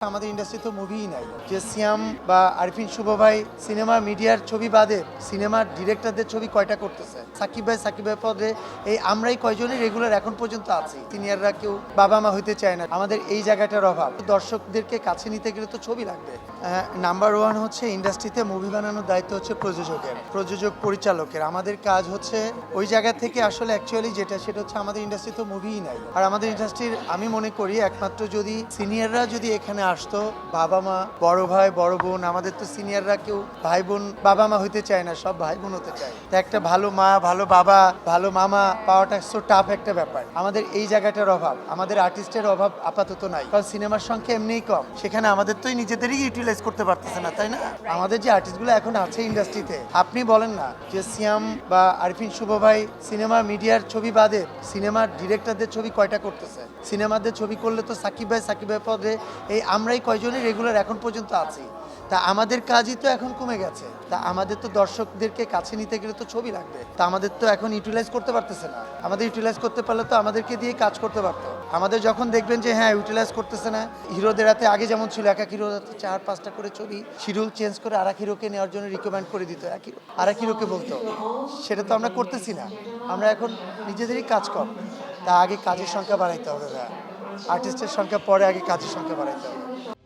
আমাদের ইন্ডাস্ট্রি তো মুভিই নাই যে সিয়াম বা আরিফিন শুভ ভাই সিনেমা মিডিয়ার ছবি বাদে সিনেমার ডিরেক্টরদের ছবি কয়টা করতেছে সাকিব ভাই পদে এই আমরাই কয়জনই রেগুলার এখন পর্যন্ত আছি সিনিয়ররা কেউ বাবা মা হইতে চায় না আমাদের এই জায়গাটার অভাব দর্শকদেরকে কাছে নিতে গেলে তো ছবি লাগবে নাম্বার ওয়ান হচ্ছে ইন্ডাস্ট্রিতে মুভি বানানোর দায়িত্ব হচ্ছে প্রযোজক পরিচালকের আমাদের কাজ হচ্ছে ওই জায়গা থেকে আসলে অ্যাকচুয়ালি সেটা হচ্ছে আমাদের ইন্ডাস্ট্রি তো মুভিই নাই আর আমাদের ইন্ডাস্ট্রির আমি মনে করি একমাত্র যদি সিনিয়ররা যদি এখানে আসতো বাবা মা বড় ভাই বড় বোন আমাদের তো সিনিয়ররা কেউ ভাই বোন বাবা মা হইতে চায় না সব ভাই বোন হতে চায় তো একটা ভালো মা ভালো বাবা ভালো মামা পাওয়াটা সো টাফ একটা ব্যাপার আমাদের এই জায়গাটার অভাব আমাদের আর্টিস্টের অভাব আপাতত নাই কারণ সিনেমার সংখ্যা এমনিই কম সেখানে আমাদের তো নিজেদেরই ইউটিলাইজ করতে পারতেছে না তাই না আমাদের যে আর্টিস্টগুলো এখন আছে ইন্ডাস্ট্রিতে আপনি বলেন না যে সিয়াম বা আরিফিন শুভ ভাই সিনেমা মিডিয়ার ছবি বাদে সিনেমার ডিরেক্টরদের ছবি কয়টা করতেছে সিনেমাদের ছবি করলে তো সাকিব ভাই পদে এই আমরাই কয়জনই রেগুলার এখন পর্যন্ত আছি তা আমাদের কাজই তো এখন কমে গেছে তা আমাদের তো দর্শকদেরকে কাছে নিতে গেলে তো ছবি লাগবে তা আমাদের তো এখন ইউটিলাইজ করতে পারতেছে না আমাদের ইউটিলাইজ করতে পারলে তো আমাদেরকে দিয়ে কাজ করতে পারতো আমাদের যখন দেখবেন যে হ্যাঁ ইউটিলাইজ করতেছে না হিরোদের হাতে আগে যেমন ছিল এক এক হিরোর হাতে 4-5টা করে ছবি শিডিউল চেঞ্জ করে আর এক হিরোকে নেওয়ার জন্য রিকমেন্ড করে দিত আর এক হিরোকে বলতো সেটা তো আমরা করতেছি না আমরা এখন নিজেদেরই কাজ কম তা আগে কাজের সংখ্যা বাড়াইতে হবে আর্টিস্টের সংখ্যা পরে আগে কাজের সংখ্যা বাড়াইতে হবে